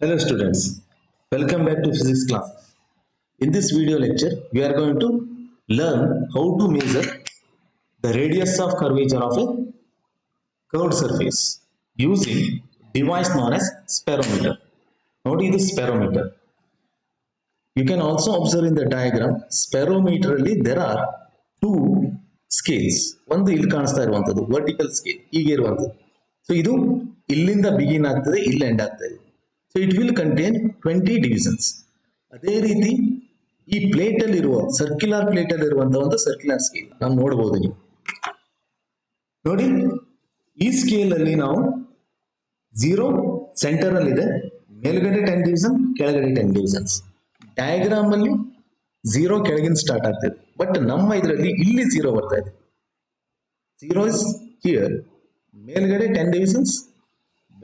Hello students, welcome back to physics class. In this video lecture, we are going to learn how to measure the radius of curvature of a curved surface using device known as sperometer. What is the sperometer? You can also observe in the diagram, sperometer ಅಲ್ಲಿ there are two scales. ಒಂದು ಇಲ್ಲಿ ಕಾಣಿಸ್ತಾ ಇರುವಂತದ್ದು vertical scale ಹೀಗೆ ಇರುವಂತದ್ದು. So ಇದು ಇಲ್ಲಿಂದ begin ಆಗ್ತದೆ, ಇಲ್ಲಿ ಎಂಡ್ ಆಗ್ತದೆ. So it will contain 20 divisions. ಅದೇ ರೀತಿ ಈ ಪ್ಲೇಟ್ ಅಲ್ಲಿ ಇರುವ ಸರ್ಕ್ಯುಲರ್ ಪ್ಲೇಟ್ ಅಲ್ಲಿ ಇರುವಂತಹ ಒಂದು ಸರ್ಕ್ಯುಲರ್ ಸ್ಕೇಲ್ ನಾವು ನೋಡಬಹುದು. ನೀವು ನೋಡಿ, ಈ ಸ್ಕೇಲ್ ಅಲ್ಲಿ ನಾವು 0 ಸೆಂಟರ್ ಅಲ್ಲಿ ಇದೆ, ಮೇಲ್ಗಡೆ 10 ಡಿವಿಷನ್, ಕೆಳಗಡೆ 10 ಡಿವಿಷನ್ಸ್. ಡಯಾಗ್ರಾಮ್ ಅಲ್ಲಿ 0 ಕೆಳಗಿನ ಸ್ಟಾರ್ಟ್ ಆಗ್ತದೆ, ಬಟ್ ನಮ್ಮ ಇದರಲ್ಲಿ ಇಲ್ಲಿ 0 ಬರ್ತಾ ಇದೆ. 0 ಇಸ್ ಹಿಯರ್, ಮೇಲ್ಗಡೆ 10 ಡಿವಿಷನ್ಸ್,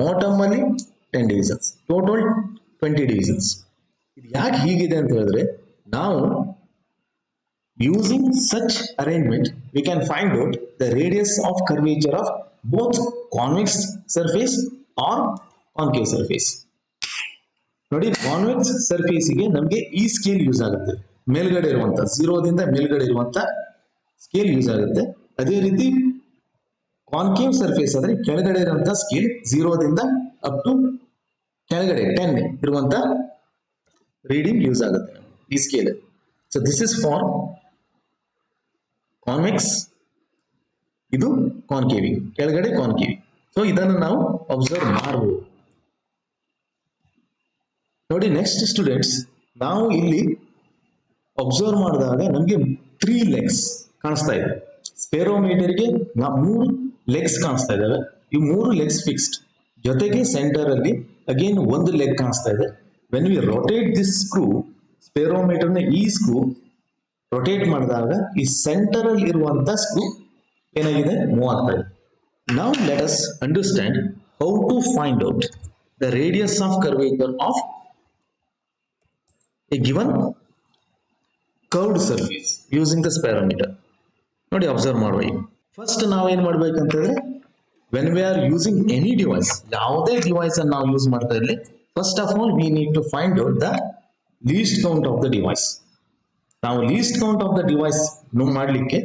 ಬಾಟಮ್ ಅಲ್ಲಿ 10 divisions, total 20 divisions. ಇದು ಯಾಕೆ ಹೀಗಿದೆ ಅಂತ ಹೇಳಿದ್ರೆ, ನಾವು using such arrangement we can find out the radius of curvature of both convex surface or concave surface. ನೋಡಿ, ಕಾನ್ವೆಕ್ಸ್ ಸರ್ಫೇಸ್ ಗೆ ನಮಗೆ ಈ ಸ್ಕೇಲ್ ಯೂಸ್ ಆಗುತ್ತೆ, ಮೇಲ್ಗಡೆ ಇರುವಂತ 0 ದಿಂದ ಮೇಲ್ಗಡೆ ಇರುವಂತ ಸ್ಕೇಲ್ ಯೂಸ್ ಆಗುತ್ತೆ. ಅದೇ ರೀತಿ ಕಾನ್ಕೇವ್ ಸರ್ಫೇಸ್ ಆದ್ರೆ ಕೆಳಗಡೆ ಇರುವಂತ ಸ್ಕೇಲ್ 0 ದಿಂದ ಅಪ್ ಟು ಕೆಳಗಡೆ 10 ಇರುವಂತ ರೀಡಿಂಗ್ ಯೂಸ್ ಆಗುತ್ತೆ ಈ scale. So this is for convex, ಇದು ಕಾನ್ಕೇವಿಂಗ್, ಕೆಳಗಡೆ ಕಾನ್ಕೇವಿಂಗ್. ಸೊ ಇದನ್ನು ನಾವು ಅಬ್ಸರ್ವ್ ಮಾಡಬಹುದು. ನೋಡಿ, ನೆಕ್ಸ್ಟ್ ಸ್ಟೂಡೆಂಟ್ಸ್, ನಾವು ಇಲ್ಲಿ ಅಬ್ಸರ್ವ್ ಮಾಡಿದಾಗ ನಮಗೆ 3 ಲೆಗ್ಸ್ ಕಾಣಿಸ್ತಾ ಇದೆ. ಸ್ಪೆರೋಮೀಟರ್ಗೆ 3 ಲೆಗ್ಸ್ ಕಾಣಿಸ್ತಾ ಇದಾವೆ. ಈ 3 ಲೆಗ್ಸ್ ಫಿಕ್ಸ್ಡ್, ಜೊತೆಗೆ ಸೆಂಟರ್ ಅಲ್ಲಿ ಅಗೇನ್ ಒಂದು ಲೆಗ್ ಕಾಣಿಸ್ತಾ ಇದೆ. When we rotate this screw, spherometer ನ ಈ ಸ್ಕ್ರೂ ರೊಟೇಟ್ ಮಾಡಿದಾಗ ಈ ಸೆಂಟರ್ ಅಲ್ಲಿ ಇರುವಂತ ಸ್ಕ್ರೂ ಏನಾಗಿದೆ, ಮೂವ್ ಆಗ್ತಾ ಇದೆ. Now let us understand how to find out the radius of curvature of a given curved surface using the spherometer. ನೋಡಿ, ಅಬ್ಸರ್ವ್ ಮಾಡುವ. ಫಸ್ಟ್ ನಾವೇನ್ ಮಾಡ್ಬೇಕಂತಂದ್ರೆ, when we are using any device, ಯಾವುದೇ ಡಿವೈಸ್ ಅನ್ನು ನಾವು ಯೂಸ್ ಮಾಡ್ತಾ ಇರಲಿ, first of all we need to find out the least count of the device. ನಾವು least count of the device ಮಾಡಲಿಕ್ಕೆ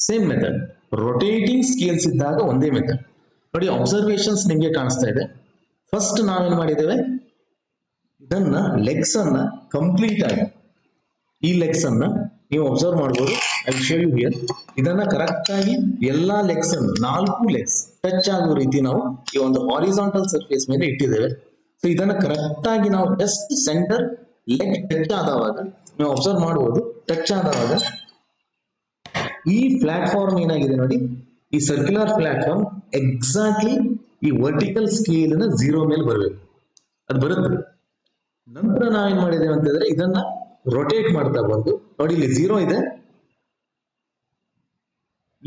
ಸೇಮ್ ಮೆಥಡ್, ರೊಟೇಟಿಂಗ್ ಸ್ಕೇಲ್ಸ್ ಇದ್ದಾಗ ಒಂದೇ method. ನೋಡಿ, ಅಬ್ಸರ್ವೇಷನ್ಸ್ ನಿಮಗೆ ಕಾಣಿಸ್ತಾ ಇದೆ. ಫಸ್ಟ್ ನಾವೇನ್ ಮಾಡಿದ್ದೇವೆ, ಇದನ್ನ ಲೆಗ್ಸ್ ಅನ್ನ ಕಂಪ್ಲೀಟ್ ಆಗಿ, ಈ ಲೆಗ್ಸ್ ಅನ್ನ ನೀವು ಅಬ್ಸರ್ವ್ ಮಾಡಬಹುದು. I show you here. ಇದನ್ನ ಕರೆಕ್ಟ್ ಆಗಿ ಎಲ್ಲಾ ಲೆಗ್ಸ್ ಅನ್ನು 4 ಲೆಗ್ಸ್ ಟಚ್ ಆಗುವ ರೀತಿ ನಾವು ಈ ಒಂದು ಹಾರಿಜಾಂಟಲ್ ಸರ್ಫೇಸ್ ಮೇಲೆ ಇಟ್ಟಿದ್ದೇವೆ. ಸೊ ಇದನ್ನ ಕರೆಕ್ಟ್ ಆಗಿ ನಾವು ಜಸ್ಟ್ ಸೆಂಟರ್ ಲೆಗ್ ಟಚ್ ಆದವಾಗ ನೀವು ಅಬ್ಸರ್ವ್ ಮಾಡಬಹುದು. ಟಚ್ ಆದವಾಗ ಈ ಪ್ಲಾಟ್ಫಾರ್ಮ್ ಏನಾಗಿದೆ ನೋಡಿ, ಈ ಸರ್ಕ್ಯುಲರ್ ಪ್ಲಾಟ್ಫಾರ್ಮ್ ಎಕ್ಸಾಕ್ಟ್ಲಿ ಈ ವರ್ಟಿಕಲ್ ಸ್ಕೇಲ್ ನ 0 ಮೇಲೆ ಬರಬೇಕು. ಅದು ಬರುತ್ತೆ. ನಂತರ ನಾವೇನ್ ಮಾಡಿದ್ದೇವೆ ಅಂತಂದ್ರೆ, ಇದನ್ನ ರೊಟೇಟ್ ಮಾಡ್ತಾ ಬಂದು ನೋಡಿ, ಇಲ್ಲಿ 0 ಇದೆ,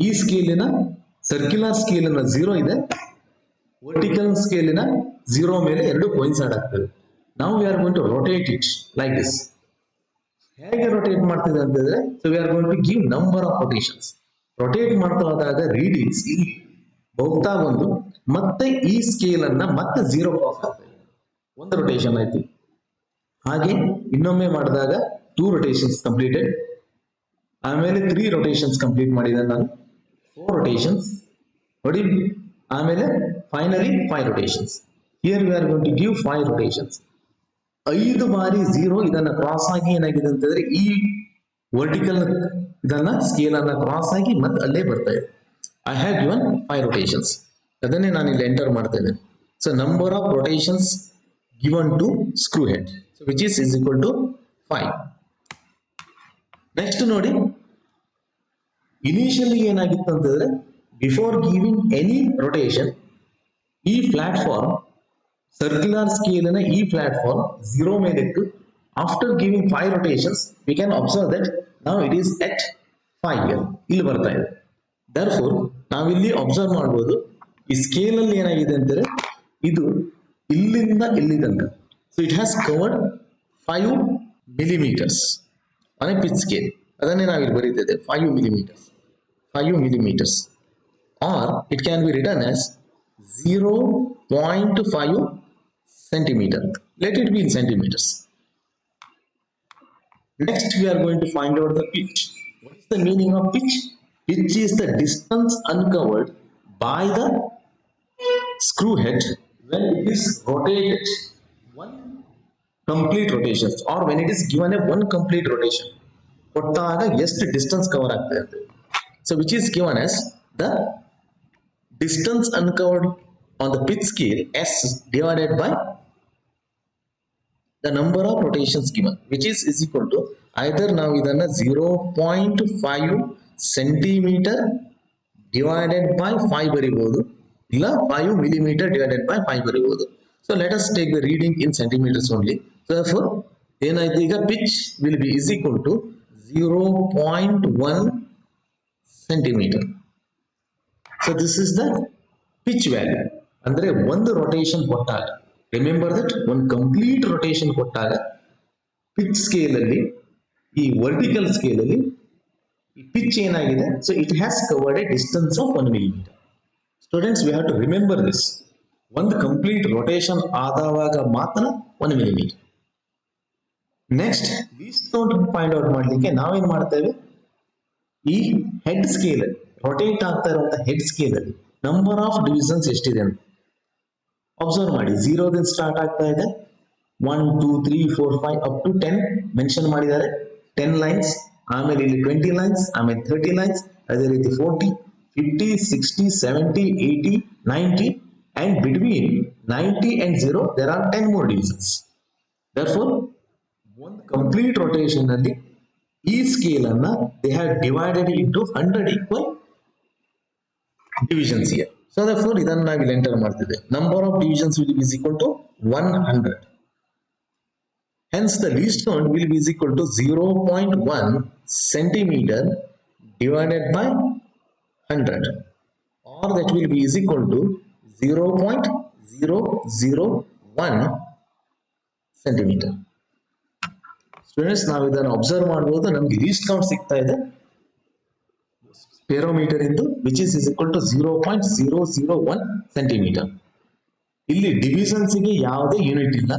ಈ ಸ್ಕೇಲಿನ ಸರ್ಕ್ಯುಲರ್ ಸ್ಕೇಲಿನ 0 ಇದೆ, ವರ್ಟಿಕಲ್ ಸ್ಕೇಲಿನ 0 ಮೇಲೆ ಎರಡು ಕೋಯಿನ್ಸೈಡ್ ಆಗ್ತದೆ. ನಾವು we are going to rotate it like this. ಹೇಗೆ ರೊಟೇಟ್ ಮಾಡ್ತಿದೆ ಅಂತಂದ್ರೆ, so we are going to give number of rotations. Rotate ಮಾಡ್ತಾ ಹೋದಾಗ ರೀಡಿಂಗ್ಸ್ ಇಲ್ಲಿ ಹೋಗ್ತಾ ಬಂದು ಮತ್ತೆ ಈ ಸ್ಕೇಲ್ ಅನ್ನ ಮತ್ತೆ 0 ಕ್ರಾಸ್ ಆಗ್ತದೆ. ಒಂದು ರೊಟೇಷನ್ ಆಯ್ತು. ಹಾಗೆ ಇನ್ನೊಮ್ಮೆ ಮಾಡಿದಾಗ 2 ರೊಟೇಷನ್ಸ್ ಕಂಪ್ಲೀಟೆಡ್. ಆಮೇಲೆ 3 ರೊಟೇಷನ್ಸ್ ಕಂಪ್ಲೀಟ್ ಮಾಡಿದೆ ನಾನು, 4 ರೊಟೇಷನ್ಸ್ ನೋಡಿ. ಆಮೇಲೆ finally 5 rotations. Here we are going to give 5 rotations. 5 ಬಾರಿ 0 ಇದನ್ನ ಕ್ರಾಸ್ ಆಗಿ ಏನಾಗಿದೆ ಅಂತಂದ್ರೆ, ಈ ವರ್ಟಿಕಲ್ ಇದನ್ನ ಸ್ಕೇಲ್ ಅನ್ನ ಕ್ರಾಸ್ ಆಗಿ ಮತ್ತೆ ಅಲ್ಲೇ ಬರ್ತಾ ಇದೆ. I have given 5 rotations. ಅದನ್ನೇ ನಾನು ಇಲ್ಲಿ ಎಂಟರ್ ಮಾಡ್ತಾ ಇದ್ದೇನೆ. So number of rotations given to screw head, so which is equal to 5. Next ನೋಡಿ, ಇನಿಷಿಯಲಿ ಏನಾಗಿತ್ತು ಅಂತಂದ್ರೆ, ಬಿಫೋರ್ ಗಿವಿಂಗ್ ಎನಿ ರೊಟೇಷನ್, ಈ ಪ್ಲಾಟ್ಫಾರ್ಮ್ ಸರ್ಕ್ಯುಲರ್ ಸ್ಕೇಲಿನ ಈ ಪ್ಲಾಟ್ಫಾರ್ಮ್ 0 ಮೇಲೆ ಇಟ್ಟು, after giving 5 rotations we can observe that now it is at 5 ಇಲ್ಲಿ ಬರ್ತಾ ಇದೆ. ದರ್ಫೋರ್ ನಾವಿಲ್ಲಿ ಅಬ್ಸರ್ವ್ ಮಾಡಬಹುದು, ಈ ಸ್ಕೇಲ್ ಅಲ್ಲಿ ಏನಾಗಿದೆ ಅಂತಂದ್ರೆ, ಇದು ಇಲ್ಲಿಂದ ಇಲ್ಲಿ ತನಕ, so it has covered 5 millimeters on a pitch scale. ಅದನ್ನೇ ನಾವಿಲ್ಲಿ ಬರೀತಿದ್ದೇವೆ, 5 millimeters, or it can be written as 0.5 centimeter. Let it be in centimeters. Next, we are going to find out the pitch. What is the meaning of pitch? Pitch is the distance uncovered by the screw head when it is rotated one complete rotation, or when it is given a one complete rotation. ಕೊಟ್ಟಾಗ ಎಷ್ಟು distance cover ಆಗ್ತದೆ ಅಂತ. So which is given as the distance uncovered on the pitch scale S divided by the number of rotations given, which is equal to either ನಾವು ಇದನ್ನ 0.5 centimeter divided by 5 ಬರೀಬಹುದು, ಇಲ್ಲ 5 millimeter divided by 5 ಬರೀಬಹುದು. So let us take the reading in centimeters only. So therefore ಏನಾಯ್ತು, ಈಗ pitch will be is equal to 0.1 centimeter. So this is the pitch value. ಅಂದ್ರೆ ಒಂದು rotation ಕೊಟ್ಟಾಗ, remember that one complete rotation ಕೊಟ್ಟಾಗ pitch scale ಅಲ್ಲಿ, ಈ vertical scale ಅಲ್ಲಿ ಈ pitch ಏನಾಗಿದೆ, so it has covered a distance of 1 millimeter. Students, we have to remember this. ಒಂದು ಕಂಪ್ಲೀಟ್ rotation ಆದವಾಗ ಮಾತ್ರ 1 millimeter. Next least count find out ಮಾಡ್ಲಿಕ್ಕೆ ನಾವೇನ್ ಮಾಡ್ತೇವೆ, ಈ ಹೆಡ್ ಸ್ಕೇಲ್ ಅಲ್ಲಿ ರೊಟೇಟ್ ಆಗ್ತಾ ಇರುವಂತಹ ಹೆಡ್ ಸ್ಕೇಲ್ ಅಲ್ಲಿ ನಂಬರ್ ಆಫ್ ಡಿವಿಷನ್ಸ್ ಎಷ್ಟಿದೆ ಅಂತ ಅಬ್ಸರ್ವ್ ಮಾಡಿ. 0 ದಿಂದ ಸ್ಟಾರ್ಟ್ ಆಗ್ತಾ ಇದೆ, 1 2 3 4 5 ಅಪ್ ಟು 10 ಮೆನ್ಷನ್ ಮಾಡಿದ್ದಾರೆ. 10 ಲೈನ್ಸ್, ಆಮೇಲೆ ಇಲ್ಲಿ 20 ಲೈನ್ಸ್, ಆಮೇಲೆ 30 ಲೈನ್ಸ್, ಅದೇ ರೀತಿ 40 50 60 70 80 90, and between 90 and 0 there are 10 more divisions. Therefore one complete rotation ಅಲ್ಲಿ ಈ ಸ್ಕೇಲ್ ಅನ್ನ they have divided into 100 equal divisions here. So therefore ಇದನ್ನ ನಾವು ಇಲ್ಲಿ ಎಂಟರ್ ಮಾಡ್ತಿದ್ದೇವೆ. Number of divisions will be equal to 100. Hence the least count will be equal to 0.1 centimeter divided by 100, or that will be equal to 0.001 centimeter. Students, ನಾವು ಇದನ್ನು observe ಮಾಡಬಹುದು. ನಮ್ಗೆ least count ಸಿಗ್ತಾ ಇದೆ ಸ್ಪೆರೋಮೀಟರ್ ಇಂದು, which is equal to 0.001 centimetre. ಇಲ್ಲಿ divisions ಗೆ ಯಾವುದೇ ಯೂನಿಟ್ ಇಲ್ಲ.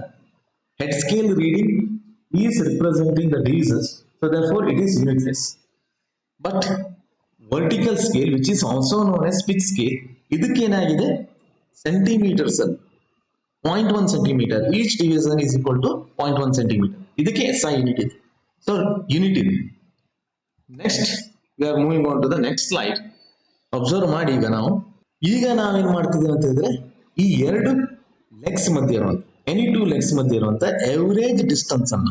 Head scale reading is representing the divisions, so therefore it is unitless. But vertical scale which is also known as pitch scale, ಇದಕ್ಕೇನಾಗಿದೆ centimetres ಅಲ್ಲಿ 0.1 centimeter. Each division is equal to 0.1 centimeter. ಇದಕ್ಕೆ SI unit ಇದೆ. So unit ಇದೆ. Next we are moving on to the next slide. Observe ಮಾಡಿ. ಈಗ ನಾವೇನ್ ಮಾಡ್ತಿದ್ದೇವೆ ಅಂತ ಹೇಳಿದ್ರೆ, ಈ ಎರಡು ಲೆಗ್ಸ್ ಮಧ್ಯೆ ಇರುವಂತ ಎನಿ ಟೂ ಲೆಗ್ಸ್ ಮಧ್ಯೆ ಇರುವಂತ ಎವರೇಜ್ ಡಿಸ್ಟೆನ್ಸ್ ಅನ್ನ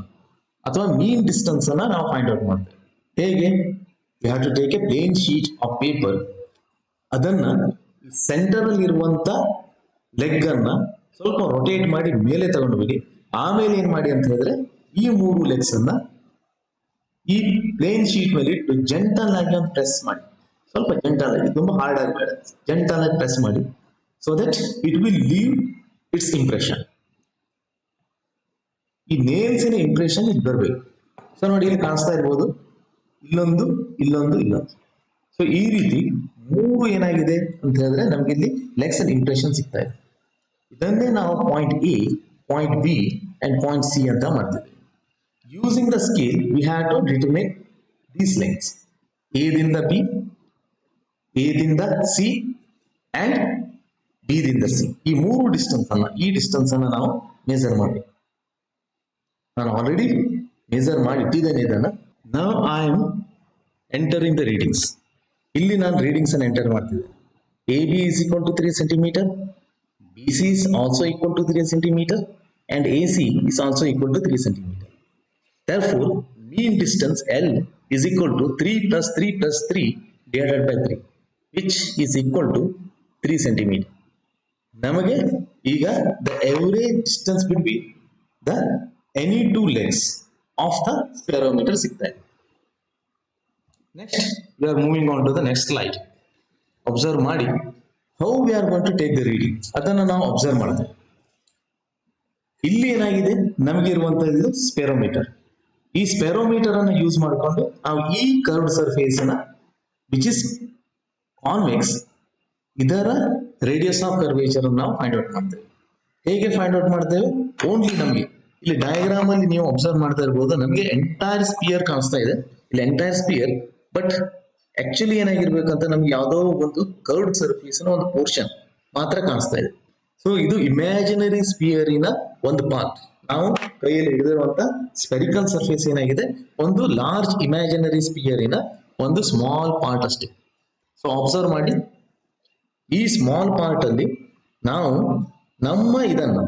ಅಥವಾ ಮೀನ್ ಡಿಸ್ಟೆನ್ಸ್ ಅನ್ನ ನಾವು ಫೈಂಡ್ ಔಟ್ ಮಾಡ್ತೇವೆ. ಹೇಗೆ? we have to take a plain sheet of paper. ಅದನ್ನ ಸೆಂಟರ್ ಅಲ್ಲಿ ಇರುವಂತ ಲೆಗ್ ಅನ್ನ ಸ್ವಲ್ಪ ರೊಟೇಟ್ ಮಾಡಿ ಮೇಲೆ ತಗೊಂಡು ಹೋಗಿ, ಆಮೇಲೆ ಏನ್ ಮಾಡಿ ಅಂತ ಹೇಳಿದ್ರೆ ಈ ಮೂರು ಲೆಗ್ಸ್ ಅನ್ನ ಈ ಪ್ಲೇನ್ ಶೀಟ್ ಮೇಲೆ ಇಟ್ಟು ಜೆಂಟಲ್ ಆಗಿ ಒಂದು ಪ್ರೆಸ್ ಮಾಡಿ, ಸ್ವಲ್ಪ ಜೆಂಟಲ್ ಆಗಿ, ತುಂಬಾ ಹಾರ್ಡ್ ಆಗಿ ಬೇಡ, ಜೆಂಟಲ್ ಆಗಿ ಪ್ರೆಸ್ ಮಾಡಿ, so that it will leave it's impression. ಈ ನೇಲ್ಸಿನ ಇಂಪ್ರೆಷನ್ ಇಲ್ಲಿ ಬರಬೇಕು. ಸೊ ನೋಡಿ, ಇಲ್ಲಿ ಕಾಣಿಸ್ತಾ ಇರ್ಬೋದು, ಇಲ್ಲೊಂದು ಇಲ್ಲೊಂದು ಇಲ್ಲೊಂದು. ಸೊ ಈ ರೀತಿ ಮೂರು ಏನಾಗಿದೆ ಅಂತ ಹೇಳಿದ್ರೆ ನಮ್ಗೆ ಇಲ್ಲಿ ಲೆಗ್ಸ್ ಇಂಪ್ರೆಷನ್ ಸಿಗ್ತಾ ಇದೆ. ಇದನ್ನೇ ನಾವು point A, point B and point C ಅಂತ ಮಾಡ್ತೀವಿ. Using the scale we have to determine these lengths, A ದಿಂದ ಬಿ, ಎ ದಿಂದ ಸಿ ಅಂಡ್ ಬಿ ದಿಂದ ಸಿ. ಈ ಮೂರು ಡಿಸ್ಟೆನ್ಸ್ ಅನ್ನ, ಈ ಡಿಸ್ಟೆನ್ಸ್ ಅನ್ನ ನಾವು ಮೆಜರ್ ಮಾಡಿ, ನಾನು ಆಲ್ರೆಡಿ ಮೆಜರ್ ಮಾಡಿ ಇಟ್ಟಿದ್ದೇನೆ ಇದನ್ನ. Now I am entering the readings. ಇಲ್ಲಿ ನಾನು ರೀಡಿಂಗ್ಸ್ ಅನ್ನು ಎಂಟರ್ ಮಾಡ್ತಿದ್ದೆ. A B is equal to 3 centimeter, BC is also equal to 3 centimeter, and AC is also equal to 3 centimeter. Therefore, mean distance L is equal to 3 plus 3 plus 3 divided by 3, which is equal to 3 centimeter. ನಮಗೆ ಈಗ the average distance between the any two legs of the sperometer ಸಿಗ್ತಾ ಇದೆ. Next, we are moving on to the next slide. Observe ಮಾಡಿ. How we are going to take the reading ಅದನ್ನು ನಾವು observe ಮಾಡ್ತೇವೆ. ಇಲ್ಲಿ ಏನಾಗಿದೆ, ನಮಗೆ ಇರುವಂತದ್ದು ಸ್ಪೆರೋಮೀಟರ್. ಈ ಸ್ಪೆರೋಮೀಟರ್ ಅನ್ನು ಯೂಸ್ ಮಾಡಿಕೊಂಡು ನಾವು ಈ ಕರ್ವ್ಡ್ ಸರ್ಫೇಸ್ ನ ವಿಚ್ ಇಸ್ ಕಾನ್ವೆಕ್ಸ್, ಇದರ ರೇಡಿಯಸ್ ಆಫ್ ಕರ್ವೇಚರ್ ಅನ್ನು ನಾವು ಫೈಂಡ್ ಔಟ್ ಮಾಡ್ತೇವೆ. ಹೇಗೆ ಫೈಂಡ್ ಔಟ್ ಮಾಡ್ತೇವೆ? ಓನ್ಲಿ ನಮಗೆ ಇಲ್ಲಿ ಡಯಾಗ್ರಾಮ್ ಅಲ್ಲಿ ನೀವು ಅಬ್ಸರ್ವ್ ಮಾಡ್ತಾ ಇರ್ಬೋದು, ನಮಗೆ ಎಂಟೈರ್ ಸ್ಪಿಯರ್ ಕಾಣಿಸ್ತಾ ಇದೆ, ಇಲ್ಲಿ ಎಂಟೈರ್ ಸ್ಪಿಯರ್. ಬಟ್ ಆಕ್ಚುಲಿ ಏನಾಗಿರ್ಬೇಕಂತ ನಮ್ಗೆ ಯಾವುದೋ ಒಂದು ಕರ್ವ್ಡ್ ಸರ್ಫೇಸ್ ನ ಒಂದು ಪೋರ್ಷನ್ ಮಾತ್ರ ಕಾಣಿಸ್ತಾ ಇದೆ. ಸೊ ಇದು ಇಮ್ಯಾಜಿನರಿ ಸ್ಪಿಯರಿನ ಒಂದು ಪಾರ್ಟ್. ನಾವು ಕೈಯಲ್ಲಿ ಹಿಡಿದಿರುವಂತ ಸ್ಪೆರಿಕಲ್ ಸರ್ಫೇಸ್ ಏನಾಗಿದೆ, ಒಂದು ಲಾರ್ಜ್ ಇಮ್ಯಾಜಿನರಿ ಸ್ಪಿಯರಿನ ಒಂದು ಸ್ಮಾಲ್ ಪಾರ್ಟ್ ಅಷ್ಟೇ. ಸೊ ಅಬ್ಸರ್ವ್ ಮಾಡಿ, ಈ ಸ್ಮಾಲ್ ಪಾರ್ಟ್ ಅಲ್ಲಿ ನಾವು ನಮ್ಮ ಇದನ್ನ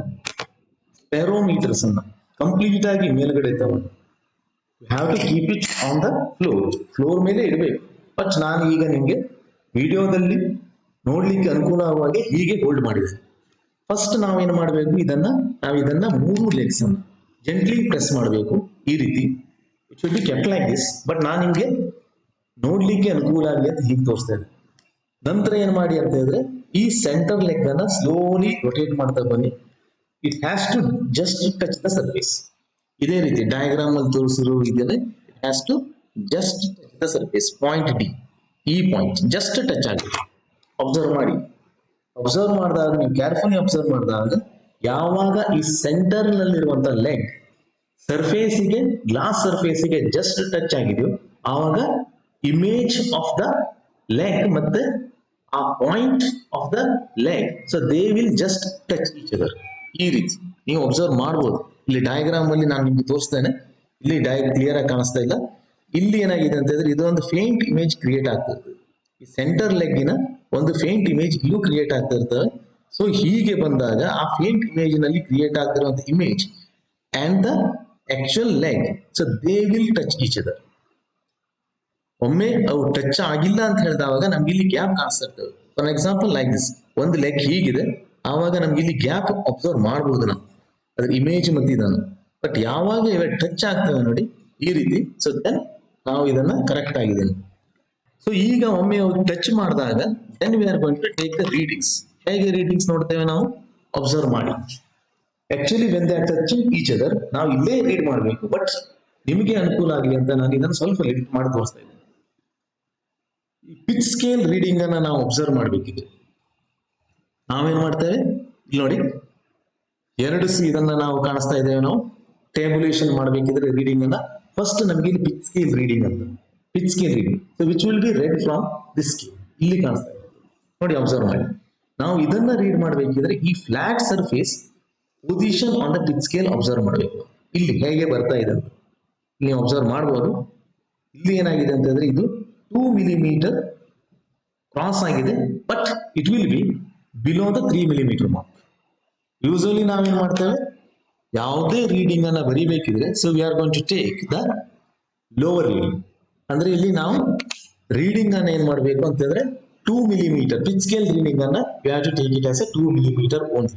ಸ್ಪೆರೋಮೀಟರ್ಸ್ ಅನ್ನ ಕಂಪ್ಲೀಟ್ ಆಗಿ ಮೇಲ್ಗಡೆ ತಗೊಂಡು have to keep it on the floor ಮೇಲೆ ಇಡಬೇಕು. ಬಟ್ ನಾನು ಈಗ ನಿಮಗೆ ವಿಡಿಯೋದಲ್ಲಿ ನೋಡ್ಲಿಕ್ಕೆ ಅನುಕೂಲವಾಗಿ ಹೀಗೆ ಹೋಲ್ಡ್ ಮಾಡಿದೆ. ಫಸ್ಟ್ ನಾವೇನು ಮಾಡಬೇಕು, ಇದನ್ನ ಮೂರು ಲೆಗ್ಸ್ ಅನ್ನು ಜೆಂಟ್ಲಿ ಪ್ರೆಸ್ ಮಾಡಬೇಕು ಈ ರೀತಿ. It should be kept like this. But ನಾನು ನಿಮಗೆ ನೋಡ್ಲಿಕ್ಕೆ ಅನುಕೂಲ ಆಗಲಿ ಅಂತ ಹೀಗೆ ತೋರಿಸ್ತಾ ಇದ್ದೆ. ನಂತರ ಏನ್ ಮಾಡಿ ಅಂತ ಹೇಳಿದ್ರೆ, ಈ ಸೆಂಟರ್ ಲೆಗ್ ಅನ್ನ ಸ್ಲೋಲಿ ರೊಟೇಟ್ ಮಾಡ್ತಾ ಬನ್ನಿ. It has to just touch the surface. ಇದೇ ರೀತಿ ಡಯಾಗ್ರಾಮ್ ಅಲ್ಲಿ ತೋರಿಸಿರೋ ಇದನ್ನೇ it has to just touch the surface. Point D, ಈ ಪಾಯಿಂಟ್ ಜಸ್ಟ್ ಟಚ್ ಆಗಿದೆ. ಅಬ್ಸರ್ವ್ ಮಾಡಿ. ಅಬ್ಸರ್ವ್ ಮಾಡಿದಾಗ, ನೀವು ಕೇರ್ಫುಲಿ ಅಬ್ಸರ್ವ್ ಮಾಡಿದಾಗ, ಯಾವಾಗ ಈ ಸೆಂಟರ್ ನಲ್ಲಿರುವಂತ ಲೆಗ್ ಸರ್ಫೇಸಿಗೆ, ಗ್ಲಾಸ್ ಸರ್ಫೇಸಿಗೆ ಜಸ್ಟ್ ಟಚ್ ಆಗಿದೆಯೋ ಆವಾಗ ಇಮೇಜ್ ಆಫ್ ದ ಲೆಗ್ ಮತ್ತೆ ಆ point of the leg, so they will just touch each other. ಈ ರೀತಿ ನೀವು ಅಬ್ಸರ್ವ್ ಮಾಡ್ಬೋದು. ಇಲ್ಲಿ ಡಯಾಗ್ರಾಮ್ ಅಲ್ಲಿ ನಾನು ನಿಮ್ಗೆ ತೋರಿಸ್ತೇನೆ. ಇಲ್ಲಿ ಕ್ಲಿಯರ್ ಆಗಿ ಕಾಣಿಸ್ತಾ ಇಲ್ಲ. ಇಲ್ಲಿ ಏನಾಗಿದೆ ಅಂತ ಹೇಳಿದ್ರೆ, ಇದು ಒಂದು ಫೇಂಟ್ ಇಮೇಜ್ ಕ್ರಿಯೇಟ್ ಆಗ್ತಾ ಇರ್ತದೆ. ಈ ಸೆಂಟರ್ ಲೆಗ್ಗಿನ ಒಂದು ಫೇಂಟ್ ಇಮೇಜ್ ಇಲ್ಲೂ ಕ್ರಿಯೇಟ್ ಆಗ್ತಾ ಇರ್ತವೆ. ಸೊ ಹೀಗೆ ಬಂದಾಗ ಆ ಫೇಂಟ್ ಇಮೇಜ್ ನಲ್ಲಿ ಕ್ರಿಯೇಟ್ ಆಗ್ತಿರುವಂತ image and the actual leg, so they will touch each other. ಒಮ್ಮೆ ಅವು ಟಚ್ ಆಗಿಲ್ಲ ಅಂತ ಹೇಳಿದಾಗ ನಮ್ಗೆ ಇಲ್ಲಿ ಗ್ಯಾಪ್ ಕಾಣಿಸ್ತಾ ಇರ್ತವೆ. ಫಾರ್ ಎಕ್ಸಾಂಪಲ್ ಲೈಕ್ ದಿಸ್, ಒಂದು ಲೆಗ್ ಹೀಗಿದೆ, ಆವಾಗ ನಮ್ಗೆ ಇಲ್ಲಿ ಗ್ಯಾಪ್ ಅಬ್ಸರ್ವ್ ಮಾಡಬಹುದು ನಾವು ಅದ್ರ ಇಮೇಜ್ ಮತ್ತೆ ಇದನ್ನು. ಬಟ್ ಯಾವಾಗ ಇವೆ ಟಚ್ ಆಗ್ತವೆ ನೋಡಿ ಈ ರೀತಿ, ಸೊ ದೆನ್ ನಾವು ಇದನ್ನ ಕರೆಕ್ಟ್ ಆಗಿದ್ದೇನೆ. ಸೊ ಈಗ ಒಮ್ಮೆ ಟಚ್ ಮಾಡಿದಾಗ then we are going to take the readings. ಹೇಗೆ ರೀಡಿಂಗ್ಸ್ ನೋಡ್ತೇವೆ ನಾವು? ಅಬ್ಸರ್ವ್ ಮಾಡಿ. Actually when they are touching each other, ನಾವು ಇಲ್ಲೇ ರೀಡ್ ಮಾಡಬೇಕು. ಬಟ್ ನಿಮಗೆ ಅನುಕೂಲ ಆಗಲಿ ಅಂತ ನಾನು ಇದನ್ನು ಸ್ವಲ್ಪ ಲಿಫ್ಟ್ ಮಾಡಿ ತೋರಿಸ್ತಾ ಇದ್ದೇನೆ. ಈ ಪಿಚ್ ಸ್ಕೇಲ್ ರೀಡಿಂಗ್ ಅನ್ನ ನಾವು ಅಬ್ಸರ್ವ್ ಮಾಡಬೇಕಿದ್ರೆ ನಾವೇನ್ ಮಾಡ್ತೇವೆ, ಇಲ್ಲಿ ನೋಡಿ ಎರಡು ಇದನ್ನ ನಾವು ಕಾಣಿಸ್ತಾ ಇದ್ದೇವೆ. ನಾವು ಟೇಬುಲೇಷನ್ ಮಾಡಬೇಕಿದ್ರೆ ರೀಡಿಂಗ್ ಅನ್ನ ಫಸ್ಟ್ ನಮಗೆ ಇಲ್ಲಿ ಪಿಚ್ ಸ್ಕೇಲ್ ರೀಡಿಂಗ್ ಅಂತ, pitch scale reading, so which will B red from this scale. ಇಲ್ಲಿ ಕಾಣಿಸ್ತಾ ಇದೆ ನೋಡಿ, ಅಬ್ಸರ್ವ್ ಮಾಡಿ. ನಾವು ಇದನ್ನ ರೀಡ್ ಮಾಡಬೇಕಿದ್ರೆ ಈ flat surface position on the pitch scale observe ಮಾಡಬೇಕು. ಇಲ್ಲಿ ಹೇಗೆ ಬರ್ತಾ ಇದೆ ಅಂತ ನೀವು ಅಬ್ಸರ್ವ್ ಮಾಡಬಹುದು. ಇಲ್ಲಿ ಏನಾಗಿದೆ ಅಂತ ಹೇಳಿದ್ರೆ, ಇದು 2 ಮಿಲಿಮೀಟರ್ ಕ್ರಾಸ್ ಆಗಿದೆ, but it will be below the 3 millimetre mark. Usually ನಾವೇನ್ ಮಾಡ್ತೇವೆ, ಯಾವುದೇ ರೀಡಿಂಗ್ ಅನ್ನ ಬರಿಬೇಕಿದ್ರೆ, so we are going to take the lower reading. ಅಂದ್ರೆ ಇಲ್ಲಿ ನಾವು ರೀಡಿಂಗ್ ಅನ್ನ ಏನ್ ಮಾಡಬೇಕು ಅಂತಂದ್ರೆ 2 ಮಿಲಿಮೀಟರ್ ಪಿಚ್ ಸ್ಕೇಲ್ ರೀಡಿಂಗ್ ಅನ್ನ we have to take it as a 2 millimetre only.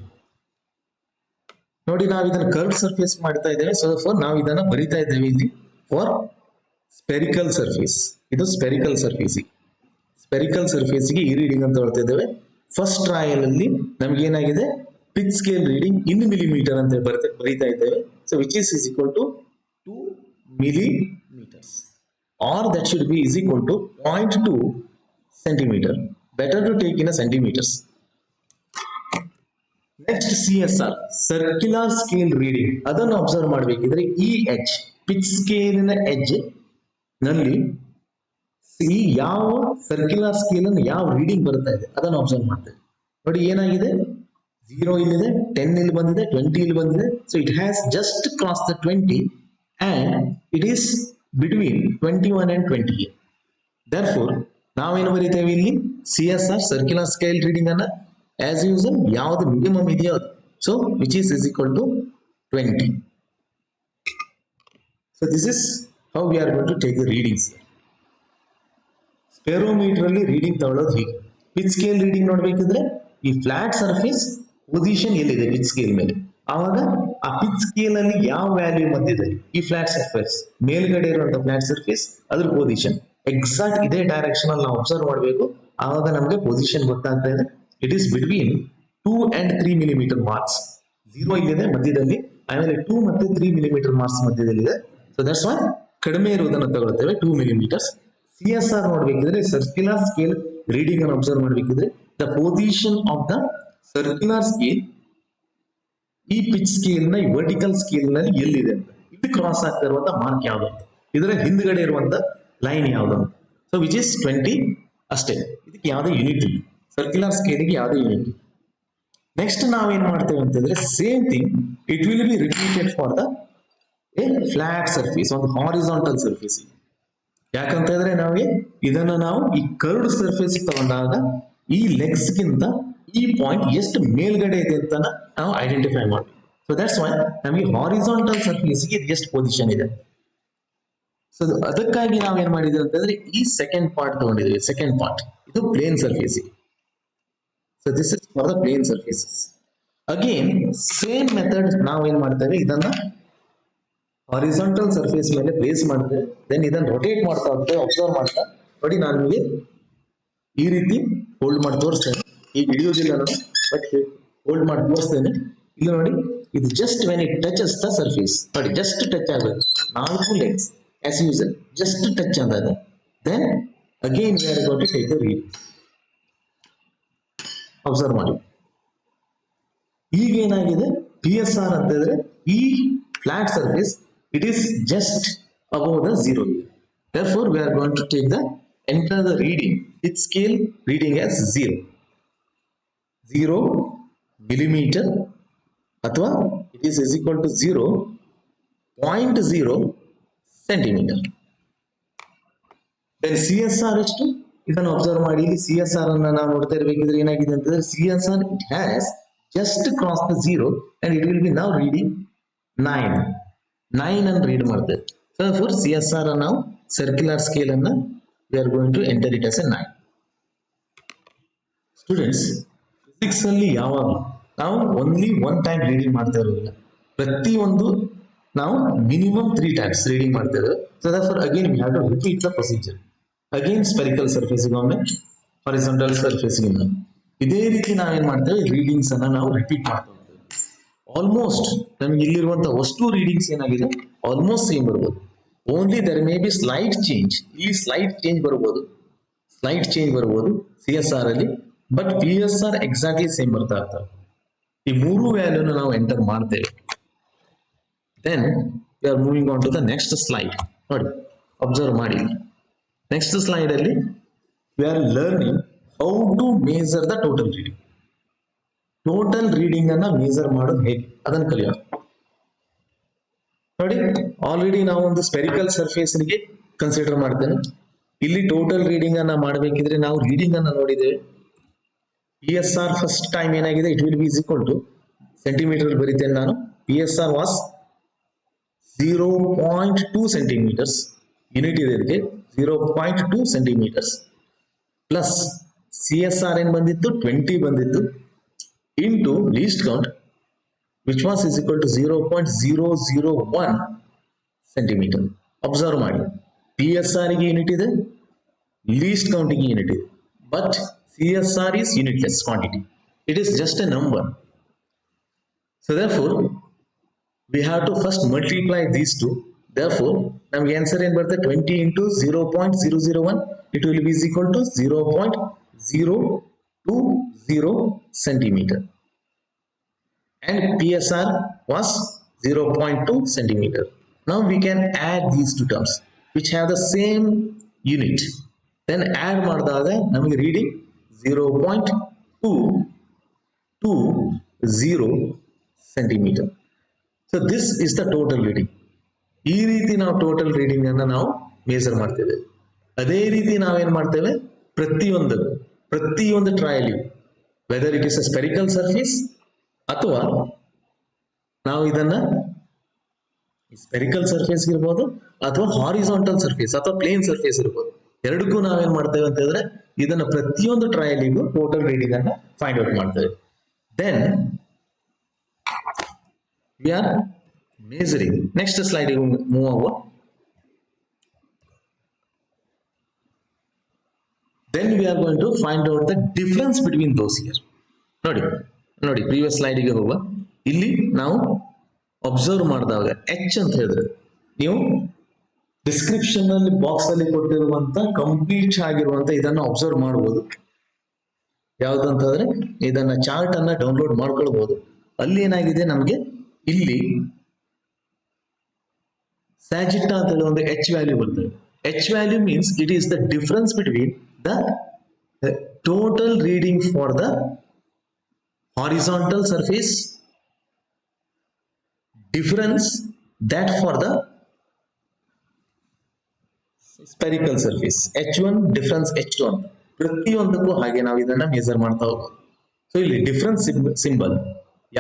ನೋಡಿ, ನಾವು ಇದನ್ನ ಕರ್ವ್ ಸರ್ಫೇಸ್ ಮಾಡ್ತಾ ಇದ್ದೇವೆ. ಸೊ ಫಾರ್ ನಾವು ಇದನ್ನ ಬರಿತಾ ಇದ್ದೇವೆ ಇಲ್ಲಿ ಫಾರ್ ಸ್ಪೆರಿಕಲ್ ಸರ್ಫೇಸ್. ಇದು ಸ್ಪೆರಿಕಲ್ ಸರ್ಫೇಸ್ಗೆ ಈ ರೀಡಿಂಗ್ ಅಂತ ಹೇಳ್ತಾ ಇದ್ದೇವೆ. ಫಸ್ಟ್ ಟ್ರಯಲ್ ಅಲ್ಲಿ ನಮ್ಗೆ ಏನಾಗಿದೆ, pitch scale reading in millimetre ಅಂತ ಬರೀತಾ ಇದ್ದೇವೆ. So which is equal to 2 millimeters, or that should be is equal to 0.2 centimeter. Better to take in a centimeters. Next CSR, circular scale reading. ಅದನ್ನು observe ಮಾಡಬೇಕಿದ್ರೆ ಈ edge, pitch scale ನ edge ನಲ್ಲಿ ಈ ಯಾವ circular scale ಅನ್ನು ಯಾವ reading ಬರ್ತಾ ಇದೆ ಅದನ್ನು ಅಬ್ಸರ್ವ್ ಮಾಡ್ತೇವೆ. ನೋಡಿ ಏನಾಗಿದೆ, 0 ಇಲ್ಲಿದೆ, 10 ಇಲ್ಲಿ ಬಂದಿದೆ, 20 ಇಲ್ಲಿ ಬಂದಿದೆ. So it has just cross the 20 and it is between 21 and 28. Therefore ನಾವೇನು ಬರೀತೇವೆ ಇಲ್ಲಿ CSR ಸರ್ಕ್ಯುಲರ್ ಸ್ಕೇಲ್ ರೀಡಿಂಗ್ ಅನ್ನ ಆಸ್ ಯೂಸಲ್ ಯಾವುದು ಮಿನಿಮಮ್ ಇದೆಯೋ ಅದು, so which is equal to 20. So this is how we are going to take the readings. ಸ್ಪೆರೋಮೀಟರ್ ಅಲ್ಲಿ reading ತಗೊಳ್ಳೋದು ಹೀಗೆ. Pitch scale reading ನೋಡ್ಬೇಕಿದ್ರೆ ಈ ಫ್ಲಾಟ್ ಸರ್ಫೇಸ್ ಪೊಸಿಷನ್ ಎಲ್ಲಿದೆ ಪಿಚ್ ಸ್ಕೇಲ್ ಮೇಲೆ, ಆವಾಗ ಆ ಪಿಚ್ ಸ್ಕೇಲ್ ಅಲ್ಲಿ ಯಾವ ವ್ಯಾಲ್ಯೂ ಬಂದಿದೆ, ಈ ಫ್ಲಾಟ್ ಸರ್ಫೇಸ್ ಮೇಲ್ಗಡೆ ಇರುವಂತಹ ಫ್ಲಾಟ್ ಸರ್ಫೇಸ್ ಅದ್ರ ಪೊಸಿಷನ್ ಎಕ್ಸಾಕ್ಟ್ ಇದೇ ಡೈರೆಕ್ಷನ್ ಅಲ್ಲಿ ನಾವು ಅಬ್ಸರ್ವ್ ಮಾಡಬೇಕು. ಆವಾಗ ನಮಗೆ ಪೊಸಿಷನ್ ಗೊತ್ತಾಗ್ತಾ ಇದೆ. It is between 2 and 3 millimetre marks. 0 ಇಲ್ಲಿದೆ ಮಧ್ಯದಲ್ಲಿ, ಆಮೇಲೆ 2 ಮತ್ತೆ 3 ಮಿಲಿಮೀಟರ್ ಮಾರ್ಕ್ಸ್ ಮಧ್ಯದಲ್ಲಿದೆ. ಸೊ ದಟ್ಸ್ ವೈ ಕಡಿಮೆ ಇರುವುದನ್ನು ತಗೊಳ್ತೇವೆ 2 ಮಿಲಿಮೀಟರ್ಸ್. CSR ನೋಡ್ಬೇಕಿದ್ರೆ ಸರ್ಕ್ಯುಲರ್ ಸ್ಕೇಲ್ ರೀಡಿಂಗ್ ಅನ್ನು ಅಬ್ಸರ್ವ್ ಮಾಡಬೇಕಿದ್ರೆ the position of the circular scale ಈ ಪಿಚ್ ಸ್ಕೇಲ್ ನ ಈ ವರ್ಟಿಕಲ್ ಸ್ಕೇಲ್ ನಲ್ಲಿ ಎಲ್ಲಿದೆ ಅಂತ, ಇದು ಕ್ರಾಸ್ ಆಗ್ತಾ ಇರುವಂತ ಮಾರ್ಕ್ ಯಾವ್ದು ಅಂತ, ಇದರ ಹಿಂದ್ಗಡೆ ಇರುವಂತ ಲೈನ್ ಯಾವ್ದು ಅಂತ. ಸೊ ವಿಚ್ ಇಸ್ 20 ಅಷ್ಟೇ. ಇದಕ್ಕೆ ಯಾವುದೇ ಯೂನಿಟ್ ಇಲ್ಲ, ಸರ್ಕ್ಯುಲರ್ ಸ್ಕೇಲ್ಗೆ ಯಾವುದೇ ಯೂನಿಟ್. ನೆಕ್ಸ್ಟ್ ನಾವೇನ್ ಮಾಡ್ತೇವೆ ಅಂತಂದ್ರೆ same thing it will be repeated for the A flat surface, ಒಂದು ಹಾರಿಜಾಂಟಲ್ ಸರ್ಫೇಸ್. ಯಾಕಂತ ಹೇಳಿದ್ರೆ ಇದನ್ನ ನಾವು ಈ ಕರ್ವ್ಡ್ ಸರ್ಫೇಸ್ ತಗೊಂಡಾಗ ಈ ಲೆಗ್ಸ್ ಗಿಂತ ಈ ಪಾಯಿಂಟ್ ಎಷ್ಟು ಮೇಲ್ಗಡೆ ಇದೆ ಅಂತ ನಾವು ಐಡೆಂಟಿಫೈ ಮಾಡ್ತೀವಿ. ಸೊ ದಟ್ಸ್ ವೈ ನಮಗೆ ಹಾರಿಜಾಂಟಲ್ ಸರ್ಫೇಸ್ಗೆ ಎಷ್ಟು ಪೊಸಿಷನ್ ಇದೆ. ಸೊ ಅದಕ್ಕಾಗಿ ನಾವೇನ್ ಮಾಡಿದ್ವಿ ಅಂತಂದ್ರೆ ಈ ಸೆಕೆಂಡ್ ಪಾರ್ಟ್ ತಗೊಂಡಿದ್ವಿ. ಸೆಕೆಂಡ್ ಪಾರ್ಟ್ ಇದು plane surface. So this is for the plane surfaces. Again same method ನಾವೇನ್ ಮಾಡ್ತೇವೆ, ಇದನ್ನ ಹಾರಿಜಾಂಟಲ್ ಸರ್ಫೇಸ್ ಮೇಲೆ ಪ್ಲೇಸ್ ಮಾಡ್ತೇವೆ. ದೆನ್ ಇದನ್ನ ರೊಟೇಟ್ ಮಾಡ್ತಾ ಹೋಗ್ತೇವೆ. ಅಬ್ಸರ್ವ್ ಮಾಡ್ತಾ ನೋಡಿ, ನಾನು ನಿಮಗೆ ಈ ರೀತಿ ಹೋಲ್ಡ್ ಮಾಡಿ ತೋರಿಸ್ತೇನೆ. ಈ ಹಿಡಿಯೋದಿಲ್ಲ ನಾನು, ಬಟ್ ಹೋಲ್ಡ್ ಮಾಡಿ ತೋರಿಸ್ತೇನೆ. ಇಲ್ಲಿ ನೋಡಿ, ಇದು just when it touches the surface, ನೋಡಿ ಜಸ್ಟ್ ಟಚ್ ಆಗೋದು. 4 legs as usual just touch ಆದಾಗ then again we are going to take the read. Observe ಮಾಡಿ, ಈಗ ಏನಾಗಿದೆ PSR ಅಂತಂದ್ರೆ ಈ flat surface it is just above the zero. Therefore, we are going to take the enter the reading. Its scale reading as 0 millimeter, ಅಥವಾ it is equal to 0.0 centimeter. Then CSR ಎಷ್ಟು, ಇದನ್ನು observe ಮಾಡಿ. ಇಲ್ಲಿ CSR ಅನ್ನ ನಾವು ನೋಡ್ತಾ ಇರಬೇಕಿದ್ರೆ ಏನಾಗಿದೆ ಅಂತಂದ್ರೆ CSR it has just crossed the 0 and it will be now reading 9 ಅನ್ನು ರೀಡ್ ಮಾಡ್ತೇವೆ. ಸೊ ಫಾರ್ CSR ನಾವು ಸರ್ಕ್ಯುಲರ್ ಸ್ಕೇಲ್ ಅನ್ನ we are going to enter it as a 9. Students, physics ಅಲ್ಲಿ ಯಾವಾಗ ನಾವು ಓನ್ಲಿ ಒನ್ ಟೈಮ್ ರೀಡಿಂಗ್ ಮಾಡ್ತಾ ಇರೋದಿಲ್ಲ, ಪ್ರತಿಯೊಂದು ನಾವು ಮಿನಿಮಮ್ 3 times ರೀಡಿಂಗ್ ಮಾಡ್ತಾ ಇದ್ದೇವೆ. So therefore again we have to repeat the procedure. Again spherical ಸರ್ಫೇಸ್ಗೆ ಒಮ್ಮೆ, ಹಾರಿಜಾಂಟಲ್ ಸರ್ಫೇಸ್ಗೆ ಒಮ್ಮೆ, ಇದೇ ರೀತಿ ನಾವೇನ್ ಮಾಡ್ತೇವೆ, ರೀಡಿಂಗ್ಸ್ ಅನ್ನ ನಾವು ರಿಪೀಟ್ ಮಾಡ್ತಾ ಹೋಗ್ತೇವೆ. ಆಲ್ಮೋಸ್ಟ್ ನಮ್ಗೆ ಇಲ್ಲಿರುವಂತಹ ಅಷ್ಟು ರೀಡಿಂಗ್ಸ್ ಏನಾಗಿದೆ ಆಲ್ಮೋಸ್ಟ್ ಸೇಮ್ ಬರ್ಬೋದು. Only there may be slight change, ಇಲ್ಲಿ ಸ್ಲೈಟ್ ಚೇಂಜ್ ಬರ್ಬೋದು CSR ಅಲ್ಲಿ, ಬಟ್ PSR ಎಕ್ಸಾಕ್ಟ್ಲಿ ಸೇಮ್ ಬರ್ತಾ ಇರ್ತಾರೆ. ಈ 3 ವ್ಯಾಲ್ಯೂನ ನಾವು ಎಂಟರ್ ಮಾಡ್ತೇವೆ. Then we are moving on to the next slide. ನೋಡಿ, ಅಬ್ಸರ್ವ್ ಮಾಡಿ, ನೆಕ್ಸ್ಟ್ ಸ್ಲೈಡ್ ಅಲ್ಲಿ we are learning how to measure the total reading. Total reading ಅನ್ನ ಮೇಜರ್ ಮಾಡೋದು ಹೇಗೆ ಅದನ್ನ ಕಲಿಯೋಣ. ನೋಡಿ, ಆಲ್ರೆಡಿ ನಾವು ಒಂದು ಸ್ಪೆರಿಕಲ್ ಸರ್ಫೇಸ್ ಗೆ ಕನ್ಸಿಡರ್ ಮಾಡ್ತೇನೆ. ಇಲ್ಲಿ ಟೋಟಲ್ ರೀಡಿಂಗ್ ಅನ್ನ ಮಾಡಬೇಕಿದ್ರೆ ನಾವು ರೀಡಿಂಗ್ ಅನ್ನ ನೋಡಿದ್ದೇವೆ. PSR ಫಸ್ಟ್ ಟೈಮ್ ಏನಾಗಿದೆ, it will be is equal to centimetre ಬರೀತೇನೆ ನಾನು. PSR ವಾಸ್ 0.2 ಸೆಂಟಿಮೀಟರ್ಸ್, ಯೂನಿಟ್ ಇದೆ ಇದಕ್ಕೆ 0.2 ಸೆಂಟಿಮೀಟರ್ಸ್, ಪ್ಲಸ್ CSR ಏನ್ ಬಂದಿತ್ತು 20 ಬಂದಿತ್ತು, into least count which was is equal to 0.001 centimeter. Observe ಮಾಡಿ, PSR ಗೆ ಯೂನಿಟ್ ಇದೆ, least count ಗೆ ಯೂನಿಟ್ ಇದೆ, but CSR is unitless quantity. It is just a number. So therefore we have to first multiply these two. Therefore ನಮಗೆ answer ಏನ್ ಬರುತ್ತೆ, 20 into 0.001, it will be is equal to 0.020 centimeter, and PSR was 0.2 centimeter. Now we can add these two terms which have the same unit. Then add ಮಾಡಿದಾಗ ನಮಗೆ reading 0.220 centimeter. So this is the total reading. ಈ ರೀತಿ ನಾವು total reading ಅನ್ನ ನಾವು major ಮಾಡ್ತೇವೆ. ಅದೇ ರೀತಿ ನಾವೇನ್ ಮಾಡ್ತೇವೆ, ಪ್ರತಿಯೊಂದು trial, whether it is a spherical surface ಅಥವಾ ನಾವು ಇದನ್ನ ಸ್ಪೆರಿಕಲ್ ಸರ್ಫೇಸ್ ಇರ್ಬೋದು ಅಥವಾ ಹಾರಿಜಾಂಟಲ್ ಸರ್ಫೇಸ್ ಅಥವಾ ಪ್ಲೇನ್ ಸರ್ಫೇಸ್ ಇರ್ಬೋದು, ಎರಡಕ್ಕೂ ನಾವೇನ್ ಮಾಡ್ತೇವೆ ಅಂತ ಹೇಳಿದ್ರೆ ಇದನ್ನ ಪ್ರತಿಯೊಂದು ಟ್ರಯಲಿಗೂ ಟೋಟಲ್ ರೀಡಿಂಗ್ ಅನ್ನ ಫೈಂಡ್ ಔಟ್ ಮಾಡ್ತೇವೆ. Then we are measuring. Next slide move ಆಗುವ. Then we are going to find out the difference between those here. ನೋಡಿ ಪ್ರೀವಿಯಸ್ ಸ್ಲೈಡಿಗೆ ಹೋಗುವ. ಇಲ್ಲಿ ನಾವು ಅಬ್ಸರ್ವ್ ಮಾಡಿದಾಗ H ಅಂತ ಹೇಳಿದ್ರೆ ನೀವು ಡಿಸ್ಕ್ರಿಪ್ಷನ್ ಅಲ್ಲಿ ಬಾಕ್ಸ್ ಅಲ್ಲಿ ಕೊಟ್ಟಿರುವಂತ ಕಂಪ್ಲೀಟ್ ಆಗಿರುವಂತ ಇದನ್ನ ಅಬ್ಸರ್ವ್ ಮಾಡಬಹುದು. ಯಾವ್ದಂತಂದ್ರೆ ಇದನ್ನ ಚಾರ್ಟ್ ಅನ್ನ ಡೌನ್ಲೋಡ್ ಮಾಡ್ಕೊಳ್ಬಹುದು. ಅಲ್ಲಿ ಏನಾಗಿದೆ ನಮಗೆ ಇಲ್ಲಿ ಸ್ಯಾಜಿಟಾ ಅಂತ ಹೇಳಿ ಒಂದು ಎಚ್ ವ್ಯಾಲ್ಯೂ ಬರ್ತದೆ. H value means it is the difference between the total reading for the horizontal surface, difference that for the spherical surface. H1 difference H2 ಅಂತ ಪ್ರತಿಯೊಂದಕ್ಕೂ ಹಾಗೆ ನಾವು ಇದನ್ನ ಮೆಜರ್ ಮಾಡ್ತಾ ಹೋಗೋದು. ಸೊ ಇಲ್ಲಿ ಡಿಫರೆನ್ಸ್ ಸಿಂಬಲ್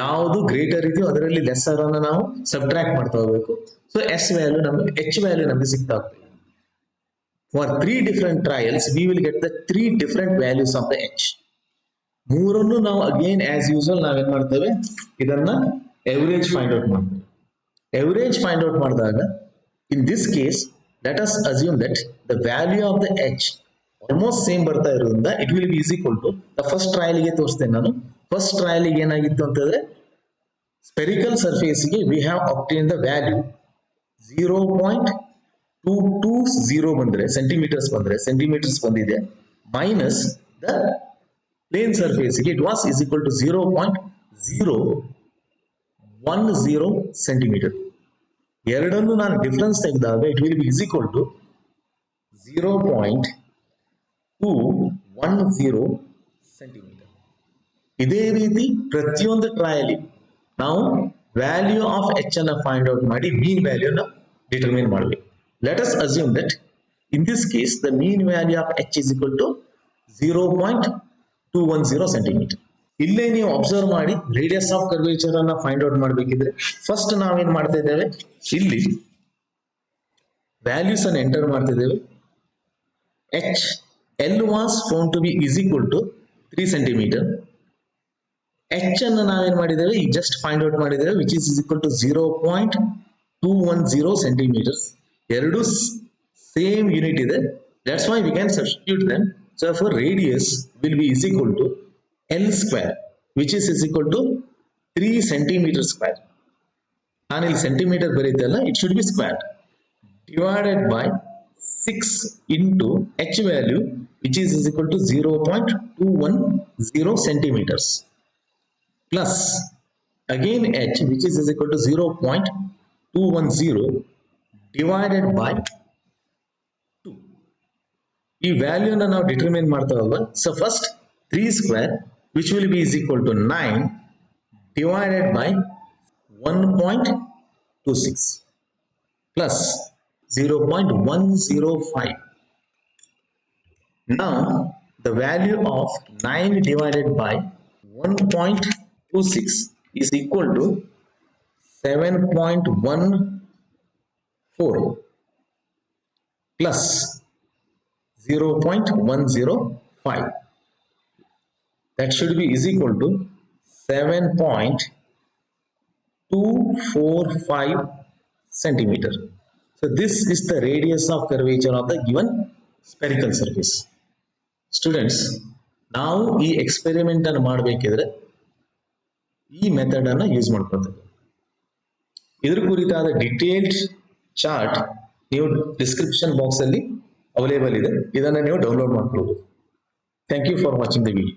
ಯಾವುದು ಗ್ರೇಟರ್ ಇದೆಯೋ ಅದರಲ್ಲಿ ಲೆಸ್ಸರ್ ಅನ್ನು ನಾವು ಸಬ್ಟ್ರಾಕ್ಟ್ ಮಾಡ್ತಾ ಹೋಗ್ಬೇಕು. ಸೊ ಎಸ್ ವ್ಯಾಲ್ಯೂ ನಮಗೆ ಎಚ್ ವ್ಯಾಲ್ಯೂ ನಮಗೆ ಸಿಗ್ತಾ ಹೋಗ್ತದೆ. For 3 different trials we will get the 3 different values of the H. ಮೂರನ್ನು ನಾವು ಅಗೇನ್ ಆಸ್ ಯೂಶುವಲ್ ನಾವೇನ್ ಮಾಡ್ತೇವೆ, ಇದನ್ನ ಎವರೇಜ್ ಫೈಂಡ್ ಔಟ್ ಮಾಡ್ತೇವೆ. ಎವರೇಜ್ ಫೈಂಡ್ ಔಟ್ ಮಾಡಿದಾಗ in this case let us assume that the value of the H almost same ಬರ್ತಾ ಇರೋದ್ರಿಂದ it will be is equal to the first ಟ್ರಯಲ್ಗೆ ತೋರಿಸ್ತೇನೆ ನಾನು. ಫಸ್ಟ್ ಟ್ರಯಲ್ಗೆ ಏನಾಗಿತ್ತು ಅಂತಂದ್ರೆ ಸ್ಪೆರಿಕಲ್ ಸರ್ಫೇಸ್ಗೆ we have obtain the value 0.220 ಬಂದ್ರೆ ಸೆಂಟಿಮೀಟರ್ಸ್ ಬಂದಿದೆ, ಮೈನಸ್ ದ ಪ್ಲೇನ್ ಸರ್ಫೇಸ್ಗೆ it was is equal to 0.010 centimetre. ಎರಡನ್ನು ನಾನು ಡಿಫರೆನ್ಸ್ ತೆಗೆದಾಗ it will be is equal to 0.210 centimetre. ಇದೇ ರೀತಿ ಪ್ರತಿಯೊಂದು ಟ್ರಯಲ್ ನಾವು ವ್ಯಾಲ್ಯೂ ಆಫ್ ಎಚ್ ಅನ್ನ ಫೈಂಡ್ ಔಟ್ ಮಾಡಿ ಮೀನ್ ವ್ಯಾಲ್ಯೂನ ಡಿಟರ್ಮಿನ್ ಮಾಡಬೇಕು. Let us assume that in this case the mean value of H is equal to 0.210 centimetre. ಇಲ್ಲೇ ನೀವು ಅಬ್ಸರ್ವ್ ಮಾಡಿ ರೇಡಿಯಸ್ ಆಫ್ ಕರ್ವೇಚರ್ ಅನ್ನ ಫೈಂಡ್ ಔಟ್ ಮಾಡಬೇಕಿದ್ರೆ ಫಸ್ಟ್ ನಾವೇನ್ ಮಾಡ್ತಾ ಇದ್ದೇವೆ, ಇಲ್ಲಿ ವ್ಯಾಲ್ಯೂಸ್ ಅನ್ನು ಎಂಟರ್ ಮಾಡ್ತಾ ಇದ್ದೇವೆ. H L was found to be is equal to 3 centimetre. H ಅನ್ನು ನಾವೇನ್ ಮಾಡಿದ್ದೇವೆ, ಈಗ ಜಸ್ಟ್ ಫೈಂಡ್ ಔಟ್ ಮಾಡಿದ್ದೇವೆ which is equal to 0.210 centimetres. ಎರಡು ಸೇಮ್ ಯೂನಿಟ್ ಇದೆ, that's why we can substitute them. So therefore radius will be is equal to L square, which is equal to 3 centimeter square. And in centimeter ಬರೀತಲ್ಲ, it should be squared, divided by 6 into H value, which is equal to 0.210 centimeters, plus again H, which is equal to 0.210 divided by ಈ ವ್ಯಾಲ್ಯೂನ ನಾವು determine ಮಾಡ್ತಾ ಹೋಗುವ. So first 3 square which will be is equal to 9 divided by 1.26 plus 0.105. Now the value of 9 divided by 1.26 is equal to 7.14 plus 0.105. That should be is equal to 7.245 centimeter. So this is the radius of curvature of the given spherical surface. Students, ನಾವು ಈ experiment ಅನ್ನು ಮಾಡಬೇಕಿದ್ರೆ ಈ method ಅನ್ನು use ಮಾಡ್ಕೊಳ್ತೇವೆ. ಇದ್ರ ಕುರಿತಾದ detailed chart ನೀವು description box ಅಲ್ಲಿ ಅವೈಲೇಬಲ್ ಇದೆ, ಇದನ್ನು ನೀವು ಡೌನ್ಲೋಡ್ ಮಾಡ್ಕೊಳ್ಳಬಹುದು. Thank you for watching the video.